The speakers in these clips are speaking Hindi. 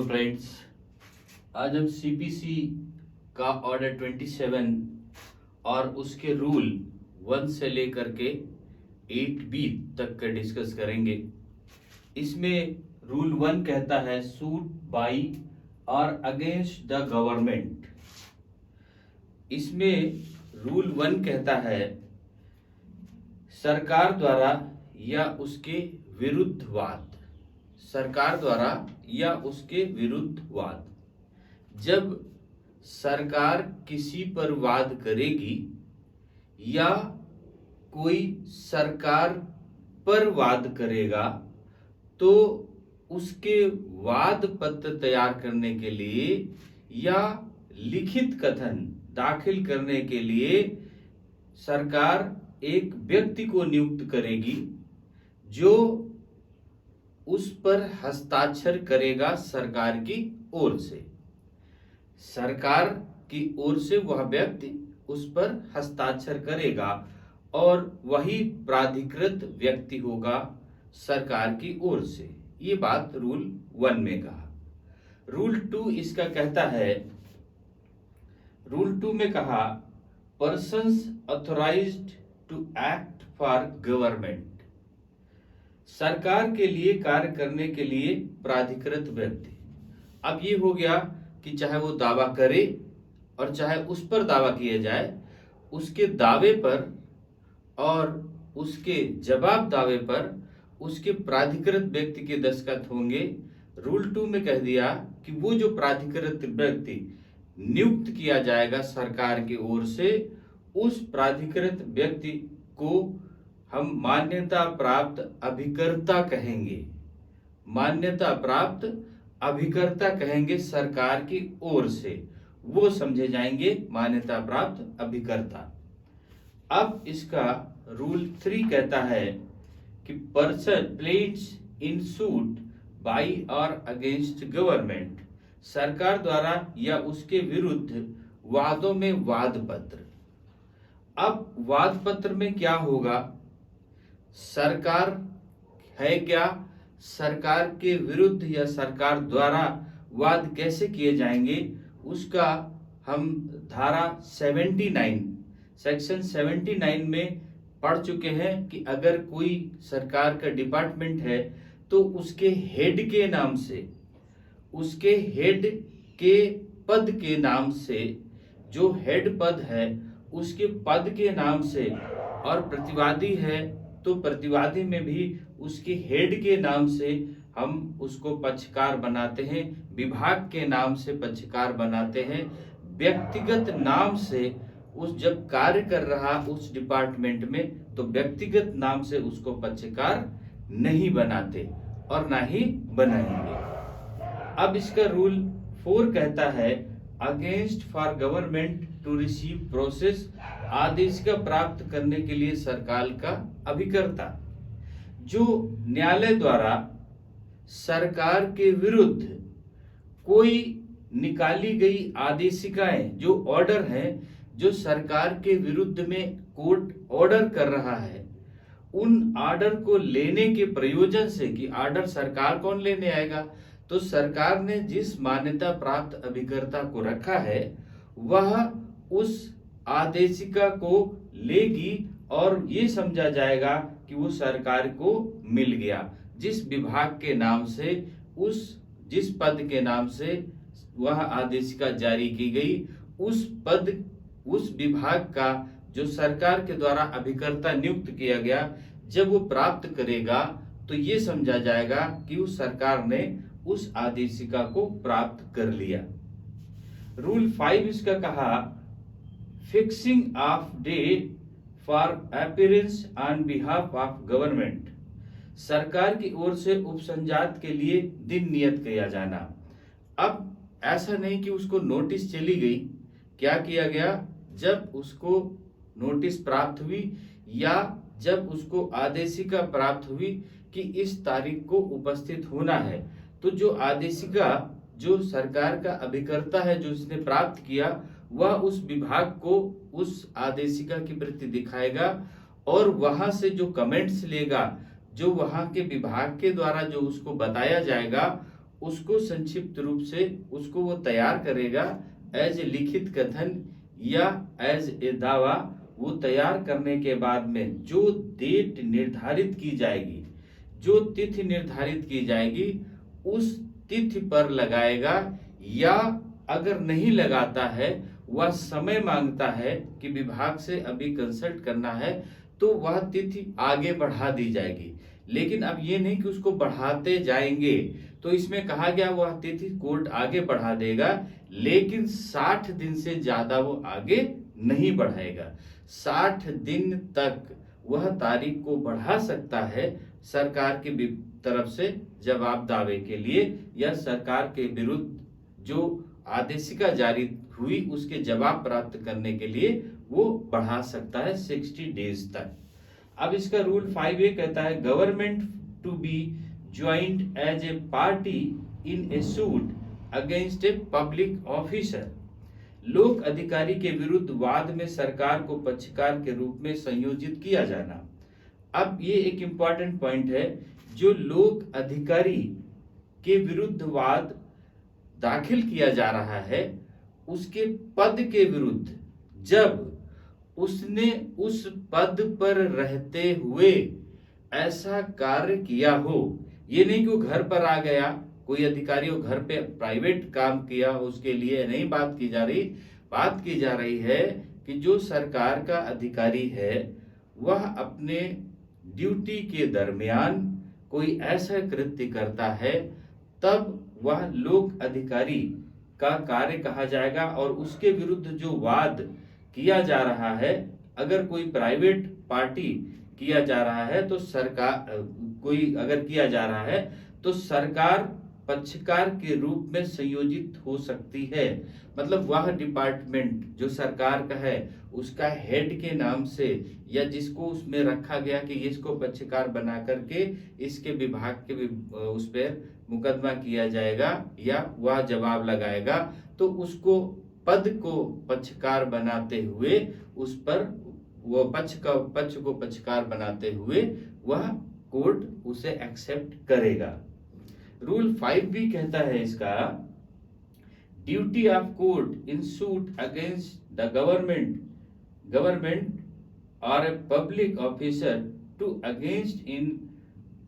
फ्रेंड्स, आज हम सीपीसी का ऑर्डर 27 और उसके रूल 1 से लेकर के 8B तक का डिस्कस करेंगे। इसमें रूल 1 कहता है सूट बाई और अगेंस्ट द गवर्नमेंट। इसमें रूल 1 कहता है सरकार द्वारा या उसके विरुद्ध वाद। सरकार द्वारा या उसके विरुद्ध वाद। जब सरकार किसी पर वाद करेगी या कोई सरकार पर वाद करेगा तो उसके वाद पत्र तैयार करने के लिए या लिखित कथन दाखिल करने के लिए सरकार एक व्यक्ति को नियुक्त करेगी जो उस पर हस्ताक्षर करेगा सरकार की ओर से। सरकार की ओर से वह व्यक्ति उस पर हस्ताक्षर करेगा और वही प्राधिकृत व्यक्ति होगा सरकार की ओर से। ये बात रूल 1 में कहा। रूल 2 इसका कहता है, रूल 2 में कहा persons authorised to act for government. सरकार के लिए कार्य करने के लिए प्राधिकृत व्यक्ति। अब ये हो गया कि चाहे वो दावा करे और चाहे उस पर दावा किया जाए, उसके दावे पर और उसके जवाब दावे पर उसके प्राधिकृत व्यक्ति के दस्तखत होंगे। रूल 2 में कह दिया कि वो जो प्राधिकृत व्यक्ति नियुक्त किया जाएगा सरकार की ओर से, उस प्राधिकृत व्यक्ति को हम मान्यता प्राप्त अभिकर्ता कहेंगे। मान्यता प्राप्त अभिकर्ता कहेंगे सरकार की ओर से, वो समझे जाएंगे मान्यता प्राप्त अभिकर्ता। अब इसका रूल 3 कहता है कि पर्सन प्लेड्स इन सूट बाई और अगेंस्ट गवर्नमेंट। सरकार द्वारा या उसके विरुद्ध वादों में वाद पत्र। अब वाद पत्र में क्या होगा? सरकार है क्या, सरकार के विरुद्ध या सरकार द्वारा वाद कैसे किए जाएंगे, उसका हम धारा 79 सेक्शन 79 में पढ़ चुके हैं कि अगर कोई सरकार का डिपार्टमेंट है तो उसके हेड के नाम से, उसके हेड के पद के नाम से, जो हेड पद है उसके पद के नाम से, और प्रतिवादी है तो प्रतिवादी में भी उसके हेड के नाम से हम उसको पक्षकार बनाते हैं, विभाग के नाम से पक्षकार बनाते हैं, व्यक्तिगत नाम से उस जब कार्य कर रहा उस डिपार्टमेंट में तो व्यक्तिगत नाम से उसको पक्षकार नहीं बनाते और ना ही बनाएंगे। अब इसका रूल 4 कहता है against for government to receive process. आदेश का प्राप्त करने के लिए सरकार का अभिकर्ता। जो न्यायालय द्वारा सरकार के विरुद्ध कोई निकाली गई आदेशिकाएं, जो ऑर्डर है, जो सरकार के विरुद्ध में कोर्ट ऑर्डर कर रहा है, उन ऑर्डर को लेने के प्रयोजन से कि ऑर्डर सरकार कौन लेने आएगा, तो सरकार ने जिस मान्यता प्राप्त अभिकर्ता को रखा है वह उस आदेशिका को लेगी और ये समझा जाएगा कि वो सरकार को मिल गया। जिस विभाग के नाम से, जिस पद के नाम से वह आदेशिका जारी की गई, उस पद, उस विभाग का जो सरकार के द्वारा अभिकर्ता नियुक्त किया गया, जब वो प्राप्त करेगा तो ये समझा जाएगा कि उस सरकार ने उस आदेशिका को प्राप्त कर लिया। रूल 5 इसका कहा fixing of day for appearance on behalf of government. सरकार की ओर से उपसंजात के लिए दिन नियत किया जाना। अब ऐसा नहीं कि उसको नोटिस चली गई, क्या किया गया, जब उसको नोटिस प्राप्त हुई या जब उसको आदेशिका प्राप्त हुई कि इस तारीख को उपस्थित होना है, तो जो आदेशिका, जो सरकार का अभिकर्ता है, जो इसने प्राप्त किया, वह उस विभाग को उस आदेशिका की प्रति दिखाएगा और वहां से जो कमेंट्स लेगा, जो वहां के विभाग के द्वारा जो उसको बताया जाएगा, उसको संक्षिप्त रूप से उसको वो तैयार करेगा एज ए लिखित कथन या एज ए दावा। वो तैयार करने के बाद में जो डेट निर्धारित की जाएगी, जो तिथि निर्धारित की जाएगी, उस तिथि पर लगाएगा, या अगर नहीं लगाता है, वह समय मांगता है कि विभाग से अभी कंसल्ट करना है, तो वह तिथि आगे बढ़ा दी जाएगी। लेकिन अब ये नहीं कि उसको बढ़ाते जाएंगे, तो इसमें कहा गया वह तिथि कोर्ट आगे बढ़ा देगा, लेकिन 60 दिन से ज्यादा वो आगे नहीं बढ़ाएगा। 60 दिन तक वह तारीख को बढ़ा सकता है सरकार की तरफ से जवाब दावे के लिए, या सरकार के विरुद्ध जो आदेशिका जारी हुई उसके जवाब प्राप्त करने के लिए वो बढ़ा सकता है 60 डेज तक। अब इसका रूल 5A कहता है government to be joint as a party in a suit against a public officer. लोक अधिकारी के विरुद्ध वाद में सरकार को पक्षकार के रूप में संयोजित किया जाना। अब ये एक इंपॉर्टेंट पॉइंट है, जो लोक अधिकारी के विरुद्ध वाद दाखिल किया जा रहा है, उसके पद के विरुद्ध जब उसने उस पद पर रहते हुए ऐसा कार्य किया हो, ये नहीं कि वो घर पर आ गया, कोई अधिकारी वो घर पे प्राइवेट काम किया उसके लिए नहीं बात की जा रही। बात की जा रही है कि जो सरकार का अधिकारी है वह अपने ड्यूटी के दरमियान कोई ऐसा कृत्य करता है, तब वह लोक अधिकारी का कार्य कहा जाएगा। और उसके विरुद्ध जो वाद किया जा रहा है, अगर कोई प्राइवेट पार्टी किया जा रहा है तो सरकार, कोई अगर किया जा रहा है तो सरकार पक्षकार के रूप में संयोजित हो सकती है। मतलब वह डिपार्टमेंट जो सरकार का है उसका हेड के नाम से, या जिसको उसमें रखा गया कि इसको पक्षकार बना करके इसके विभाग के उस पर मुकदमा किया जाएगा या वह जवाब लगाएगा, तो उसको पद को पक्षकार बनाते हुए उस पर वो पक्ष को पक्षकार बनाते हुए वह कोर्ट उसे एक्सेप्ट करेगा। रूल 5B कहता है इसका duty of court in suit against the government और a public officer to against in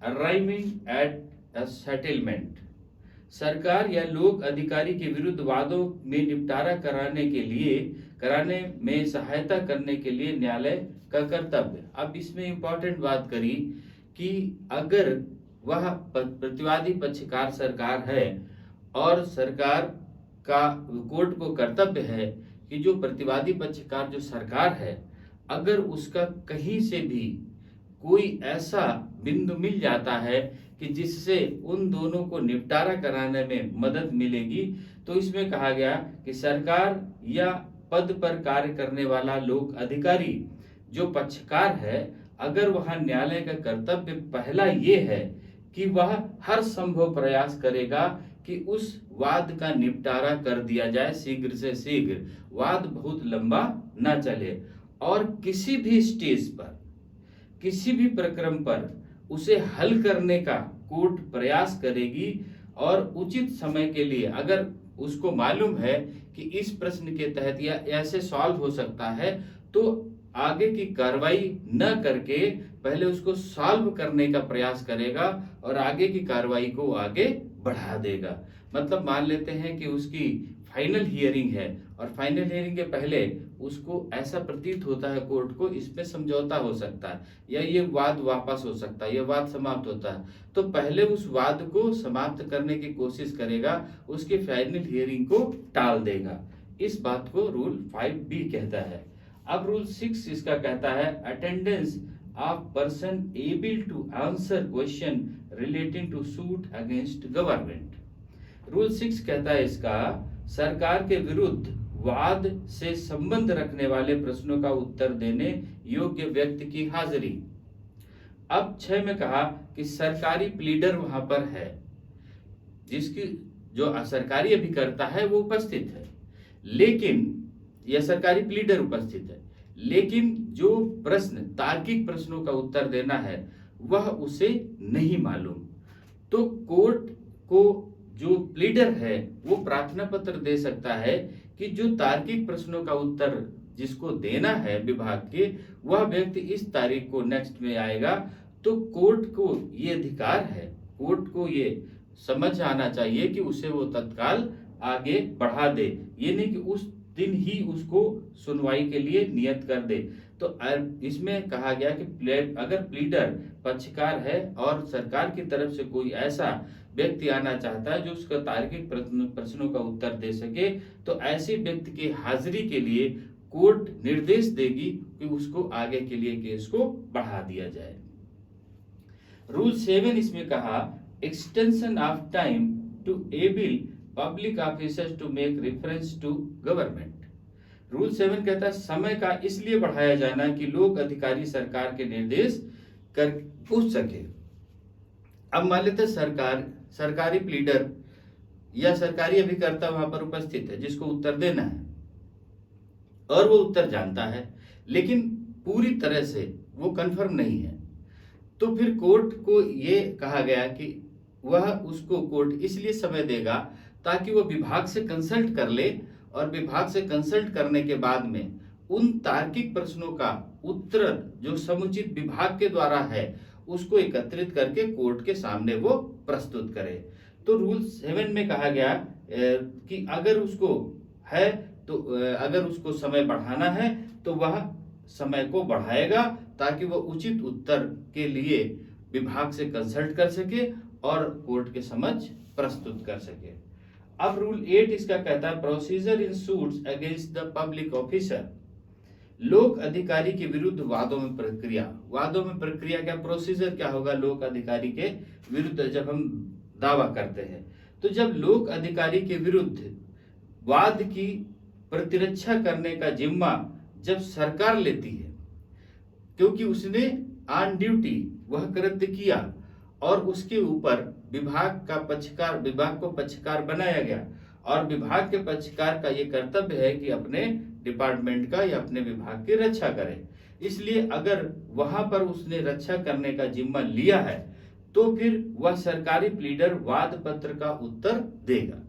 arriving at a settlement. सरकार या लोक अधिकारी के विरुद्ध वादों में निपटारा कराने में सहायता करने के लिए न्यायालय का कर्तव्य। अब इसमें इंपॉर्टेंट बात करी कि अगर वह प्रतिवादी पक्षकार सरकार है और सरकार का कोर्ट को कर्तव्य है कि जो प्रतिवादी पक्षकार जो सरकार है, अगर उसका कहीं से भी कोई ऐसा बिंदु मिल जाता है कि जिससे उन दोनों को निपटारा कराने में मदद मिलेगी, तो इसमें कहा गया कि सरकार या पद पर कार्य करने वाला लोक अधिकारी जो पक्षकार है, अगर वह न्यायालय का कर्तव्य पहला ये है कि वह हर संभव प्रयास करेगा कि उस वाद का निपटारा कर दिया जाए शीघ्र से शीघ्र, वाद बहुत लंबा ना चले, और किसी भी स्टेज पर किसी भी प्रक्रम पर उसे हल करने का कोर्ट प्रयास करेगी। और उचित समय के लिए अगर उसको मालूम है कि इस प्रश्न के तहत या ऐसे सॉल्व हो सकता है, तो आगे की कार्रवाई न करके पहले उसको सॉल्व करने का प्रयास करेगा और आगे की कार्रवाई को आगे बढ़ा देगा। मतलब मान लेते हैं कि उसकी फाइनल हियरिंग है और फाइनल हियरिंग के पहले उसको ऐसा प्रतीत होता है कोर्ट को इसमें समझौता हो सकता है या ये वाद वापस हो सकता है, ये वाद समाप्त होता है, तो पहले उस वाद को समाप्त करने की कोशिश करेगा, उसके फाइनल हियरिंग को टाल देगा। इस बात को रूल 5B कहता है। अब रूल 6 इसका कहता है attendance of person able to answer question relating to suit against government. Rule 6 कहता है इसका सरकार के विरुद्ध वाद से संबंध रखने वाले प्रश्नों का उत्तर देने योग्य व्यक्ति की हाजिरी। अब 6 में कहा कि सरकारी प्लीडर वहां पर है, जिसकी जो सरकारी अभिकर्ता है वो उपस्थित है, लेकिन यह सरकारी प्लीडर उपस्थित है, लेकिन जो प्रश्न तार्किक प्रश्नों का उत्तर देना है वह उसे नहीं मालूम। तो कोर्ट को जो प्लीडर है वो प्रार्थना पत्र दे सकता है कि जो तार्किक प्रश्नों का उत्तर जिसको देना है विभाग के, वह व्यक्ति इस तारीख को नेक्स्ट में आएगा। तो कोर्ट को ये अधिकार है, कोर्ट को ये समझ आना चाहिए कि उसे वो तत्काल आगे बढ़ा दे, ये नहीं कि उस दिन ही उसको सुनवाई के लिए नियत कर दे। तो इसमें कहा गया कि अगर प्लीडर पक्षकार है और सरकार की तरफ से कोई ऐसा व्यक्ति आना चाहता है जो उसका तार्किक प्रश्नों का उत्तर दे सके, तो ऐसे व्यक्ति की हाजिरी के लिए कोर्ट निर्देश देगी कि उसको आगे के लिए केस को बढ़ा दिया जाए। रूल 7 इसमें कहा extension of time to able public officers to make reference to government. Rule 7 कहता है समय का इसलिए बढ़ाया जाना कि लोक अधिकारी सरकार के निर्देश कर पूछ सके। अब मान लेते सरकारी प्लीडर या सरकारी अभिकर्ता वहां पर उपस्थित है जिसको उत्तर देना है और वो उत्तर जानता है, लेकिन पूरी तरह से वो कंफर्म नहीं है, तो फिर कोर्ट को ये कहा गया कि वह उसको कोर्ट इसलिए समय देगा ताकि वह विभाग से कंसल्ट कर ले और विभाग से कंसल्ट करने के बाद में उन तार्किक प्रश्नों का उत्तर जो समुचित विभाग के द्वारा है उसको एकत्रित करके कोर्ट के सामने वो प्रस्तुत करे। तो रूल 7 में कहा गया कि अगर उसको है तो अगर उसको समय बढ़ाना है तो वह समय को बढ़ाएगा ताकि वह उचित उत्तर के लिए विभाग से कंसल्ट कर सके और कोर्ट के समक्ष प्रस्तुत कर सके। अब रूल 8 इसका कहता है procedure in suits against the public officer. लोक अधिकारी के विरुद्ध वादों में प्रक्रिया। वादों में प्रक्रिया क्या, प्रोसीजर क्या होगा लोक अधिकारी के विरुद्ध जब हम दावा करते हैं। तो जब लोक अधिकारी के विरुद्ध वाद की प्रतिरक्षा करने का जिम्मा जब सरकार लेती है, क्योंकि उसने ऑन ड्यूटी वह कृत्य किया और उसके ऊपर विभाग को पक्षकार बनाया गया और विभाग के पक्षकार का ये कर्तव्य है कि अपने डिपार्टमेंट का या अपने विभाग की रक्षा करे। इसलिए अगर वहां पर उसने रक्षा करने का जिम्मा लिया है तो फिर वह सरकारी प्लीडर वाद पत्र का उत्तर देगा।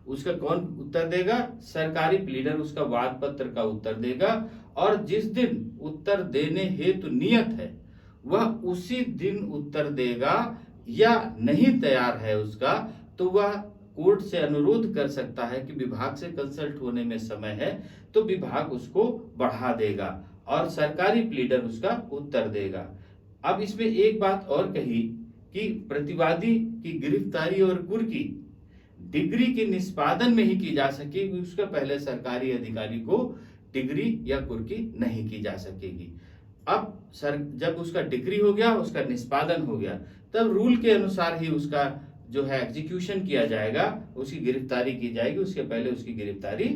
उसका कौन उत्तर देगा? सरकारी प्लीडर उसका वाद पत्र का उत्तर देगा और जिस दिन उत्तर देने हेतु नियत है वह उसी दिन उत्तर देगा, या नहीं तैयार है उसका तो वह कोर्ट से अनुरोध कर सकता है कि विभाग से कंसल्ट होने में समय है, तो विभाग उसको बढ़ा देगा और सरकारी प्लीडर उसका उत्तर देगा। अब इसमें एक बात और कही कि प्रतिवादी की गिरफ्तारी और कुर्की डिग्री के निष्पादन में ही की जा सकेगी, उसका पहले सरकारी अधिकारी को डिग्री या कुर्की नहीं की जा सकेगी। अब जब उसका डिग्री हो गया, उसका निष्पादन हो गया, तब रूल के अनुसार ही उसका जो है एग्जीक्यूशन किया जाएगा, उसकी गिरफ्तारी की जाएगी, उसके पहले उसकी गिरफ्तारी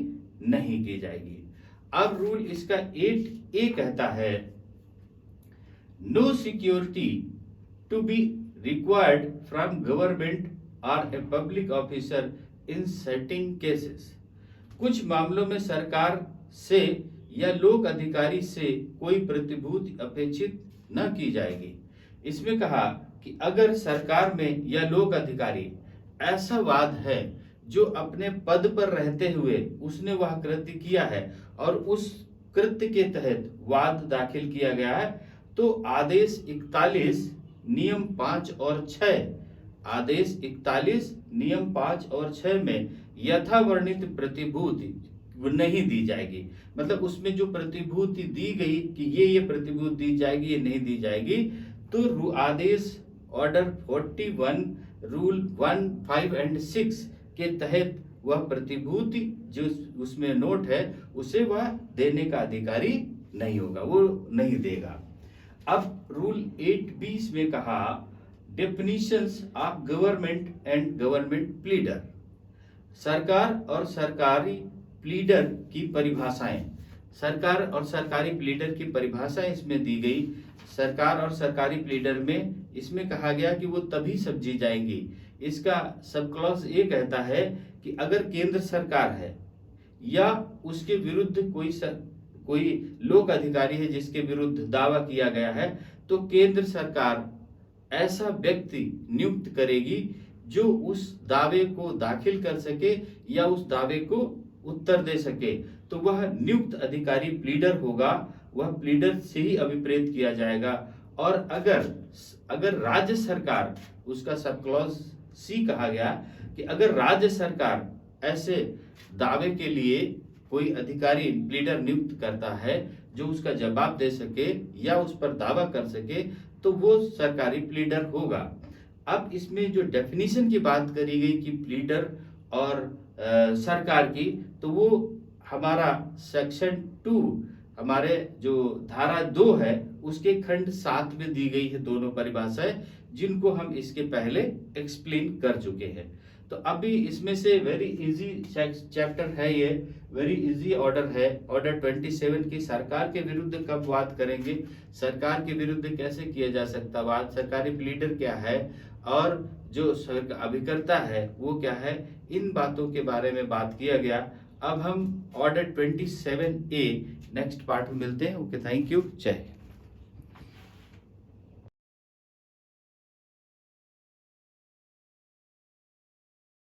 नहीं की जाएगी। अब रूल इसका 8A कहता है no security to be required from government और a public officer in certain cases. कुछ मामलों में सरकार से या लोक अधिकारी से कोई प्रतिभूति अपेक्षित न की जाएगी। इसमें कहा कि अगर सरकार में या लोक अधिकारी ऐसा वाद है जो अपने पद पर रहते हुए उसने वह कृत्य किया है और उस कृत्य के तहत वाद दाखिल किया गया है, तो आदेश 41 नियम 5 और 6, आदेश 41 नियम 5 और 6 में यथावर्णित प्रतिभूति नहीं दी जाएगी। मतलब उसमें जो प्रतिभूति दी गई कि ये प्रतिभूति दी जाएगी, ये नहीं दी जाएगी, तो आदेश ऑर्डर 41 रूल 1, 5 एंड 6 के तहत वह प्रतिभूति जो उसमें नोट है उसे वह देने का अधिकारी नहीं होगा, वो नहीं देगा। अब रूल 8B में कहा definitions of government and government pleader. सरकार और सरकारी प्लीडर की परिभाषाएं, सरकार और सरकारी प्लीडर की परिभाषाएं इसमें दी गई। सरकार और सरकारी प्लीडर में इसमें कहा गया कि वो तभी समझी जाएंगी। इसका सब क्लॉज ये कहता है कि अगर केंद्र सरकार है या उसके विरुद्ध कोई लोक अधिकारी है जिसके विरुद्ध दावा किया गया है, तो केंद्र सरकार ऐसा व्यक्ति नियुक्त करेगी जो उस दावे को दाखिल कर सके या उस दावे को उत्तर दे सके, तो वह नियुक्त अधिकारी प्लीडर होगा, वह प्लीडर से ही अभिप्रेत किया जाएगा। और अगर राज्य सरकार, उसका सब क्लॉज सी कहा गया कि अगर राज्य सरकार ऐसे दावे के लिए कोई अधिकारी प्लीडर नियुक्त करता है जो उसका जवाब दे सके या उस पर दावा कर सके, तो वो सरकारी प्लीडर होगा। अब इसमें जो डेफिनेशन की बात करी गई कि प्लीडर और सरकार की, तो वो हमारा सेक्शन 2, हमारे जो धारा 2 है उसके खंड 7 में दी गई है दोनों परिभाषाएं, जिनको हम इसके पहले एक्सप्लेन कर चुके हैं। तो अभी इसमें से वेरी इजी चैप्टर है ये, वेरी इजी ऑर्डर है। ऑर्डर 27 की सरकार के विरुद्ध कब बात करेंगे, सरकार के विरुद्ध कैसे किया जा सकता बात, सरकारी प्लीडर क्या है और जो अभिकर्ता है वो क्या है, इन बातों के बारे में बात किया गया। अब हम ऑर्डर 27A नेक्स्ट पार्ट में मिलते हैं। ओके, थैंक यू, जय हिंद।